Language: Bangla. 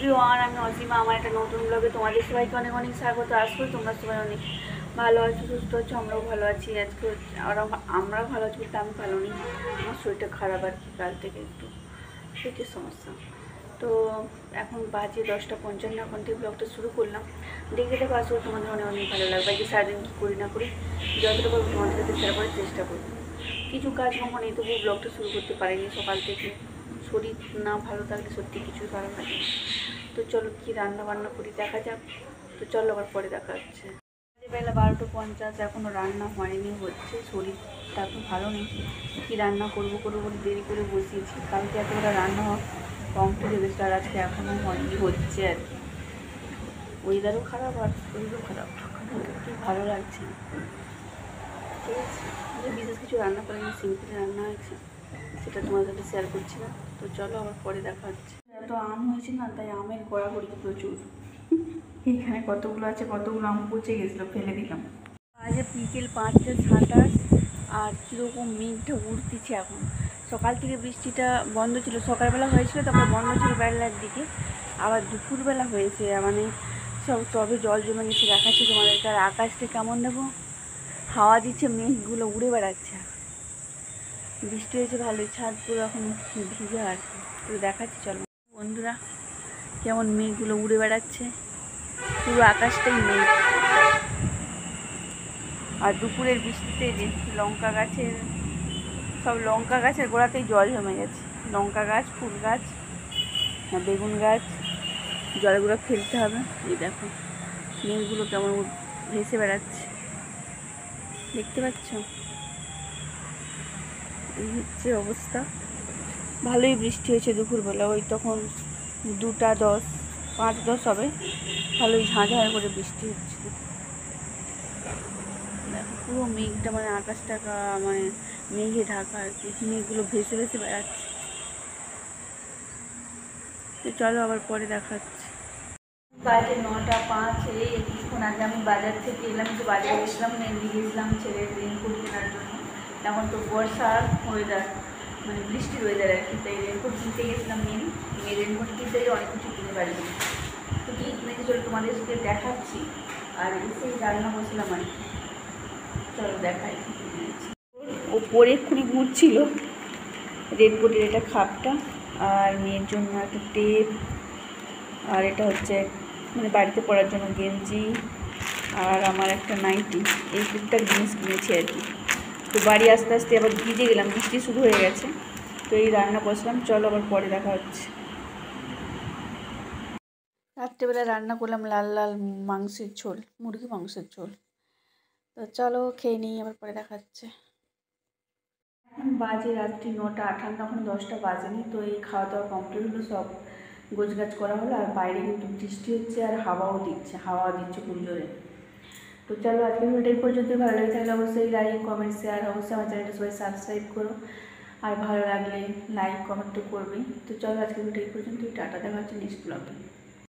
এভরিওয়ান, আমি অসীমা। আমার একটা নতুন ব্লগে তোমাদের সবাইকে অনেক অনেক স্বাগত। আসবো তোমরা সবাই অনেক ভালো আছো, সুস্থ আছো, আমরাও ভালো আছি। আজকে আমরাও ভালো আছি বলতে আমি ভালো নেই, আমার শরীরটা খারাপ আর কি, কাল থেকে একটু পেটের সমস্যা। তো এখন বাজে 10:55, এখন থেকে ব্লগটা শুরু করলাম। দেখে দেখো, আসলে তোমাদের অনেক অনেক ভালো লাগবে। আজকে সারাদিন কী করি না করি যতটা পারবো তোমাদের সাথে শেয়ার করার চেষ্টা করবো। কিছু কাজকর্ম নেই, তবু ব্লগটা শুরু করতে পারিনি সকাল থেকে। শরীর না ভালো থাকলে সত্যি কিছুই ভালো লাগে। তো চলো কি রান্না বান্না করি দেখা যাক। তো চলো আবার পরে দেখা হচ্ছে। বেলা 12:50, এখনও রান্না হয়নি, হচ্ছে। শরীরটা তো ভালো নেই, কী রান্না করবো বলে দেরি করে বসিয়েছি। কালকে এতটা রান্না কমপ্লিট হয়ে গেছিলো, আর আজকে এখনও হয়নি, হচ্ছে আর কি। ওয়েদারও খারাপ আর শরীরও খারাপ, একটু ভালো লাগছে না। ঠিক আছে, বিশেষ কিছু রান্না করিনি, সিম্পল রান্না হয়েছে, সেটা তোমার সাথে শেয়ার করছি না। তো চলো আবার পরে দেখা হচ্ছে। এত আম হয়েছে না, তাই আমের গড়াগড়ি প্রচুর। এখানে কতগুলো আছে, কতগুলো আম পচে গেছিলো, ফেলে দিলাম। আজ বিকেল 5:27, আর কীরকম মেঘটা উঠতেছে এখন। সকাল থেকে বৃষ্টিটা বন্ধ ছিল, সকালবেলা হয়েছিল, তারপর বন্ধ ছিল বেলার দিকে, আবার দুপুরবেলা হয়েছে। মানে সব টবে জল জমে গেছে, দেখাচ্ছি তোমাদেরকে। আর আকাশটা কেমন দেখো, হাওয়া দিচ্ছে, মেঘগুলো উড়ে বেড়াচ্ছে। বৃষ্টি হয়েছে ভালোই, ছাদ পুরো এখন ভিজা আর কি। তো দেখাচ্ছি চলো বন্ধুরা, কেমন মেঘগুলো উড়ে বেড়াচ্ছে, পুরো আকাশটাই মেঘ। আর দুপুরের বৃষ্টিতে যে লঙ্কা গাছের গোড়াতেই জল জমে গেছে। লঙ্কা গাছ, ফুল গাছ, বেগুন গাছ, জলগুলো ফেলতে হবে। এই দেখো মেঘগুলো কেমন ভেসে বেড়াচ্ছে, দেখতে পাচ্ছ? এই হচ্ছে অবস্থা। ভালোই বৃষ্টি হয়েছে দুপুরবেলা, ওই তখন 2:10, 5:10 হবে। ভালোই ঝাঁঝাঁ করে বৃষ্টি হচ্ছে। দেখো পুরো মেঘটা, মানে আকাশটা মানে মেঘে ঢাকা আর কি, মেঘগুলো ভেসে ভেসে বেড়াচ্ছে। তো চলো আবার পরে দেখাচ্ছি। বাজে 9:05। এই কিছুক্ষণ আগে আমি বাজার থেকে এলাম, একটু বাজারে গেছিলাম, মেহেন্দি গেছিলাম ছেলের রেনকোট কেনার জন্য। এখন তো বর্ষার ওয়েদার, মানে বৃষ্টির ওয়েদার আর কি, তাই রেনকোট কিনতে গেছিলাম। মেয়ের রেনকোট কিনতে গেলে অনেক কিছু কিনে পারবি। তো কী কিনেছি চলো তোমাদেরকে দেখাচ্ছি। আর এসেই রান্না বসলাম আর কি, চলো দেখাই। ও পরে এক্ষুনি ঘুরছিল রেনকোটের এটা খাপটা, আর মেয়ের জন্য একটা টেপ, আর এটা হচ্ছে মানে বাড়িতে পরার জন্য গেঞ্জি, আর আমার একটা নাইটি। এই টুকটাক জিনিস কিনেছি আর কি। তো বাড়ি আস্তে আস্তে আবার ভিজে গেলাম, বৃষ্টি শুরু হয়ে গেছে। তো এই রান্না বসলাম, চলো আবার পরে দেখা হচ্ছে। রাত্রেবেলা রান্না করলাম লাল লাল মাংসের ঝোল, মুরগি মাংসের ঝোল। তো চলো খেয়ে নিই, আবার পরে দেখা হচ্ছে। বাজে রাত্রি 9:58, এখন 10টা বাজেনি। তো এই খাওয়া দাওয়া কমপ্লিট হলো, সব গোছগাছ করা হলো। আর বাইরে কিন্তু বৃষ্টি হচ্ছে, আর হাওয়া দিচ্ছে খুব জোরে। তো চলো আজকের ভিডিওটা এই পর্যন্তই। ভালো লাগে থাকলে অবশ্যই লাইক, কমেন্ট, শেয়ার, অবশ্যই আমার চ্যানেলটা সবাই সাবস্ক্রাইব করো। আর ভালো লাগলে লাইক কমেন্ট তো করবেই। তো চলো আজকের ভিডিও এই পর্যন্তই, টাটা, দেখা হচ্ছে নেক্সট ব্লগে।